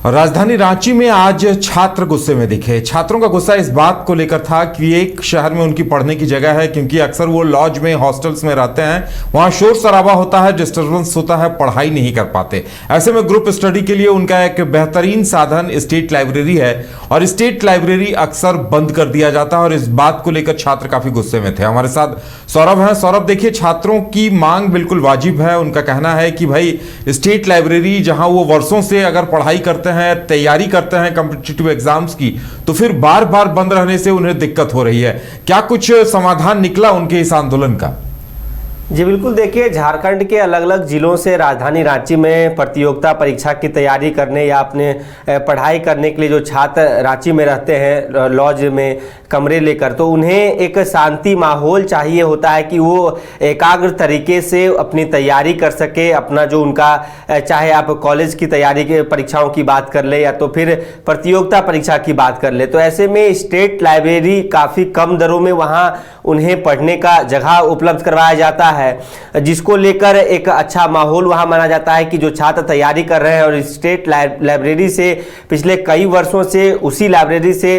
राजधानी रांची में आज छात्र गुस्से में दिखे। छात्रों का गुस्सा इस बात को लेकर था कि एक शहर में उनकी पढ़ने की जगह है, क्योंकि अक्सर वो लॉज में, हॉस्टल्स में रहते हैं, वहां शोर शराबा होता है, डिस्टर्बेंस होता है, पढ़ाई नहीं कर पाते। ऐसे में ग्रुप स्टडी के लिए उनका एक बेहतरीन साधन स्टेट लाइब्रेरी है, और स्टेट लाइब्रेरी अक्सर बंद कर दिया जाता है, और इस बात को लेकर छात्र काफी गुस्से में थे। हमारे साथ सौरभ हैं। सौरभ, देखिए, छात्रों की मांग बिल्कुल वाजिब है। उनका कहना है कि भाई स्टेट लाइब्रेरी, जहां वो वर्षों से अगर पढ़ाई करते हैं, तैयारी करते हैं कॉम्पिटिटिव एग्जाम्स की, तो फिर बार बार बंद रहने से उन्हें दिक्कत हो रही है। क्या कुछ समाधान निकला उनके इस आंदोलन का? जी बिल्कुल, देखिए, झारखंड के अलग अलग जिलों से राजधानी रांची में प्रतियोगिता परीक्षा की तैयारी करने या अपने पढ़ाई करने के लिए जो छात्र रांची में रहते हैं लॉज में कमरे लेकर, तो उन्हें एक शांति माहौल चाहिए होता है कि वो एकाग्र तरीके से अपनी तैयारी कर सके। अपना जो उनका, चाहे आप कॉलेज की तैयारी के परीक्षाओं की बात कर ले या तो फिर प्रतियोगिता परीक्षा की बात कर ले, तो ऐसे में स्टेट लाइब्रेरी काफ़ी कम दरों में वहाँ उन्हें पढ़ने का जगह उपलब्ध करवाया जाता है, जिसको लेकर एक अच्छा माहौल वहाँ माना जाता है कि जो छात्र तैयारी कर रहे हैं। और स्टेट लाइब्रेरी से पिछले कई वर्षों से, उसी लाइब्रेरी से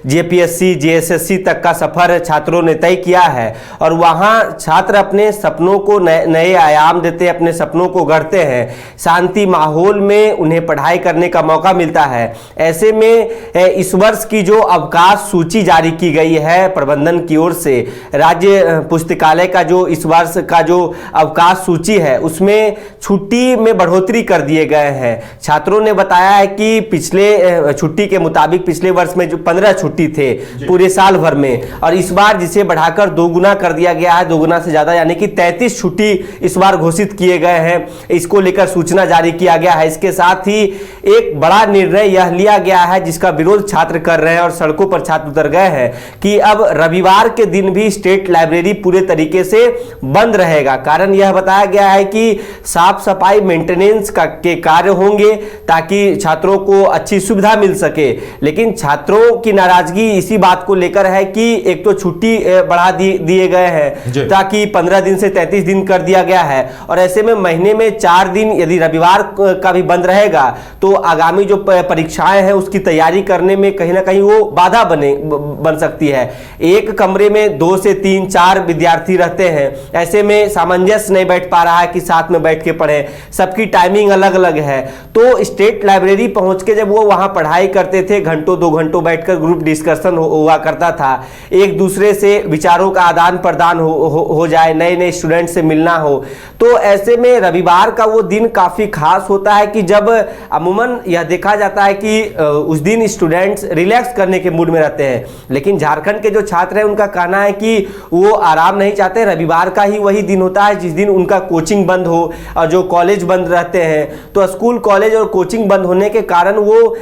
जेपीएससी, जेएसएससी तक का सफर छात्रों ने तय किया है, और वहाँ छात्र अपने सपनों को नए आयाम देते हैं, अपने सपनों को गढ़ते हैं। शांति माहौल में उन्हें पढ़ाई करने का मौका मिलता है। ऐसे में इस वर्ष की जो अवकाश सूची जारी की गई है प्रबंधन की ओर से, राज्य पुस्तकालय का जो इस वर्ष का जो अवकाश सूची है, उसमें छुट्टी में बढ़ोतरी कर दिए गए हैं। छात्रों ने बताया है कि पिछले छुट्टी के मुताबिक पिछले वर्ष में जो 15 छुट्टी थे पूरे साल भर में, और इस बार जिसे बढ़ाकर 2 गुना कर दिया गया है, 2 गुना से ज्यादा, यानी कि 33 छुट्टी इस बार घोषित किए गए हैं। इसको लेकर सूचना जारी किया गया है। इसके साथ ही एक बड़ा निर्णय यह लिया गया है, जिसका विरोध छात्र कर रहे हैं और सड़कों पर छात्र उतर गए हैं, कि अब रविवार के दिन भी स्टेट लाइब्रेरी पूरे तरीके से बंद रहेगा। कारण यह बताया गया है कि साफ सफाई, मेंटेनेंस के कार्य होंगे ताकि छात्रों को अच्छी सुविधा मिल सके। लेकिन छात्रों की नाराजगी इसी बात को लेकर है कि एक तो छुट्टी बढ़ा दिए गए हैं, ताकि 15 दिन से 33 दिन कर दिया गया है, और ऐसे में महीने में 4 दिन यदि रविवार का भी बंद रहेगा तो आगामी जो परीक्षाएं हैं उसकी तैयारी करने में कहीं ना कहीं वो बाधा बन सकती है। एक कमरे में 2 से 3, 4 विद्यार्थी रहते हैं, ऐसे में सामंजस्य नहीं बैठ पा रहा है कि साथ में बैठ के पढ़ें, सबकी टाइमिंग अलग अलग है। तो स्टेट लाइब्रेरी पहुंच के जब वो वहां पढ़ाई करते थे, घंटों 2 घंटों बैठकर ग्रुप डिस्कशन हुआ करता था, एक दूसरे से विचारों का आदान प्रदान हो जाए, नए नए स्टूडेंट से मिलना हो, तो ऐसे में रविवार का वो दिन काफी खास होता है कि जब अमूमन यह देखा जाता है कि उस दिन स्टूडेंट्स रिलैक्स करने के मूड में रहते हैं। लेकिन झारखंड के जो छात्र हैं उनका कहना है कि वो आराम नहीं चाहते। रविवार का ही वही दिन होता है जिस दिन उनका कोचिंग बंद हो, और जो कॉलेज बंद रहते हैं, तो स्कूल, कॉलेज और कोचिंग बंद होने के कारण वो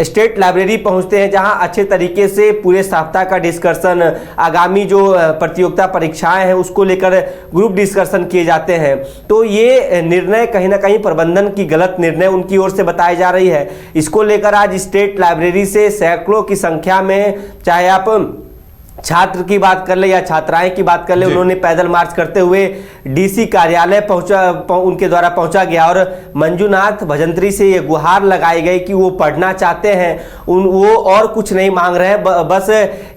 स्टेट लाइब्रेरी पहुंचते हैं, जहां अच्छे तरीके से पूरे सप्ताह का डिस्कशन, आगामी जो प्रतियोगिता परीक्षाएं हैं उसको लेकर ग्रुप डिस्कशन किए जाते हैं। तो ये निर्णय कहीं ना कहीं प्रबंधन की गलत निर्णय उनकी ओर से बताई जा रही है। इसको लेकर आज स्टेट लाइब्रेरी से सैकड़ों की संख्या में, चाहे आप छात्र की बात कर ले या छात्राएं की बात कर ले, उन्होंने पैदल मार्च करते हुए डीसी कार्यालय उनके द्वारा पहुंचा गया, और मंजूनाथ भजंत्री से ये गुहार लगाई गई कि वो पढ़ना चाहते हैं, वो और कुछ नहीं मांग रहे हैं, बस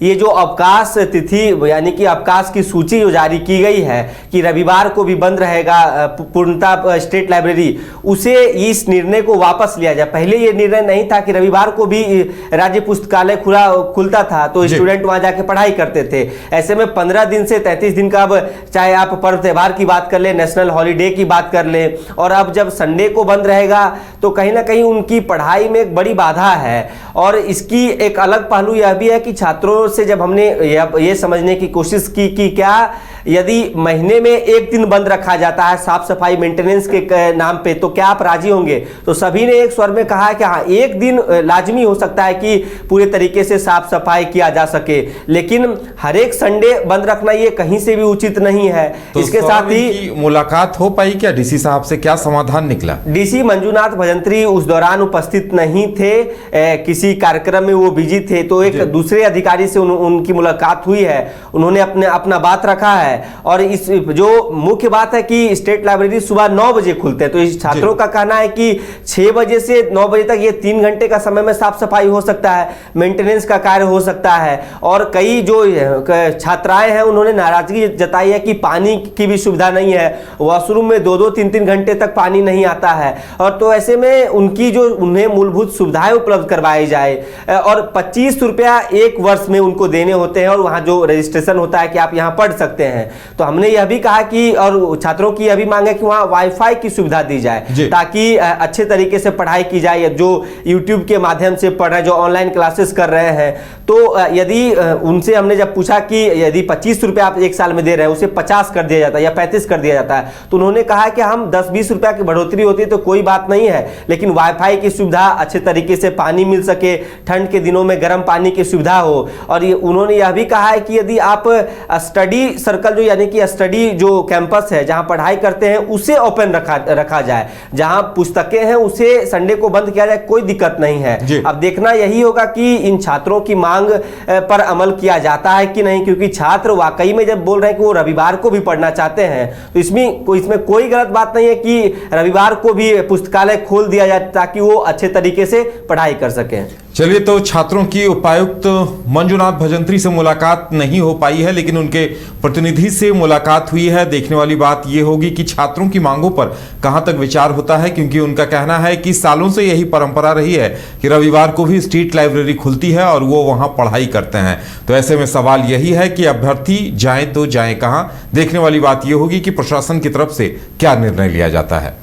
ये जो अवकाश तिथि यानी कि अवकाश की सूची जो जारी की गई है कि रविवार को भी बंद रहेगा पूर्णतः स्टेट लाइब्रेरी, उसे इस निर्णय को वापस लिया जाए। पहले ये निर्णय नहीं था कि रविवार को भी राज्य पुस्तकालय खुलता था, तो स्टूडेंट वहां जाके पढ़ाई करते थे। ऐसे में 15 दिन से 33 दिन का, अब चाहे आप पर्व त्योहार की बात कर ले, नेशनल हॉलीडे की बात कर ले, और अब जब संडे को बंद रहेगा तो कहीं ना कहीं उनकी पढ़ाई में एक बड़ी बाधा है। और इसकी एक अलग पहलू यह भी है कि छात्रों से जब हमने ये समझने की कोशिश की कि क्या यदि महीने में 1 दिन बंद रखा जाता है साफ सफाई मेंटेनेंस के नाम पे, तो क्या आप राजी होंगे? तो सभी ने एक स्वर में कहा है कि हाँ, 1 दिन लाजमी हो सकता है कि पूरे तरीके से साफ सफाई किया जा सके, लेकिन हर एक संडे बंद रखना ये कहीं से भी उचित नहीं है। तो इसके साथ ही मुलाकात हो पाई क्या डीसी साहब से? क्या समाधान निकला? डीसी मंजूनाथ भजंत्री उस दौरान उपस्थित नहीं थे, किसी कार्यक्रम में वो बिजी थे, तो एक दूसरे अधिकारी से उनकी मुलाकात हुई है, उन्होंने अपना बात रखा है। और इस जो मुख्य बात है कि स्टेट लाइब्रेरी सुबह 9 बजे खुलते हैं, तो इस छात्रों का कहना है कि 6 बजे से 9 बजे तक ये 3 घंटे का समय में साफ सफाई हो सकता है, मेंटेनेंस का कार्य हो सकता है। और कई जो छात्राएं हैं उन्होंने नाराजगी जताई है कि पानी की भी सुविधा नहीं है, वॉशरूम में 2-2, 3-3 घंटे तक पानी नहीं आता है। और तो ऐसे में उनकी जो उन्हें मूलभूत सुविधाएं उपलब्ध करवाई जाए और 25 रुपया एक वर्ष में उनको देने होते हैं और वहां जो रजिस्ट्रेशन होता है कि आप यहां पढ़ सकते हैं। तो हमने यह भी कहा कि और छात्रों की यह भी मांग है कि वहां वाईफाई की सुविधा दी जाए ताकि अच्छे तरीके से पढ़ाई की जाए। जो यूट्यूब के माध्यम से पढ़ रहे हैं, जो ऑनलाइन क्लासेस कर रहे हैं, तो यदि उनसे हमने जब पूछा कि यदि 25 रुपया आप एक साल में दे रहे हैं उसे 50 कर दिया जाता है या 35 कर दिया जाता है, तो उन्होंने कहा कि हम 10-20 रुपया की बढ़ोतरी होती है तो कोई बात नहीं है, लेकिन वाईफाई की सुविधा, अच्छे तरीके से पानी मिल सके, ठंड के दिनों में गर्म पानी की सुविधा हो। और ये उन्होंने यह भी कहा है कि यदि आप स्टडी सर्कल जो यानी कि स्टडी जो कैंपस है जहां पढ़ाई करते हैं उसे ओपन रखा जाए, जहां पुस्तकें हैं उसे संडे को बंद किया जाए, कोई दिक्कत नहीं है। अब देखना यही होगा कि इन छात्रों की मांग पर अमल किया जाता है कि नहीं, क्योंकि छात्र वाकई में जब बोल रहे हैं कि वो रविवार को भी पढ़ना चाहते हैं तो इसमें कोई गलत बात नहीं है कि रविवार को भी पुस्तकालय खोल दिया जाए ताकि वो अच्छे तरीके से पढ़ाई कर सकें। चलिए, तो छात्रों की उपायुक्त मंजुनाथ भजंत्री से मुलाकात नहीं हो पाई है, लेकिन उनके प्रतिनिधि से मुलाकात हुई है। देखने वाली बात यह होगी कि छात्रों की मांगों पर कहां तक विचार होता है, क्योंकि उनका कहना है कि सालों से यही परंपरा रही है कि रविवार को भी स्टेट लाइब्रेरी खुलती है और वो वहां पढ़ाई करते हैं। तो ऐसे में सवाल यही है कि अभ्यर्थी जाएं तो जाएं कहां। देखने वाली बात यह होगी कि प्रशासन की तरफ से क्या निर्णय लिया जाता है।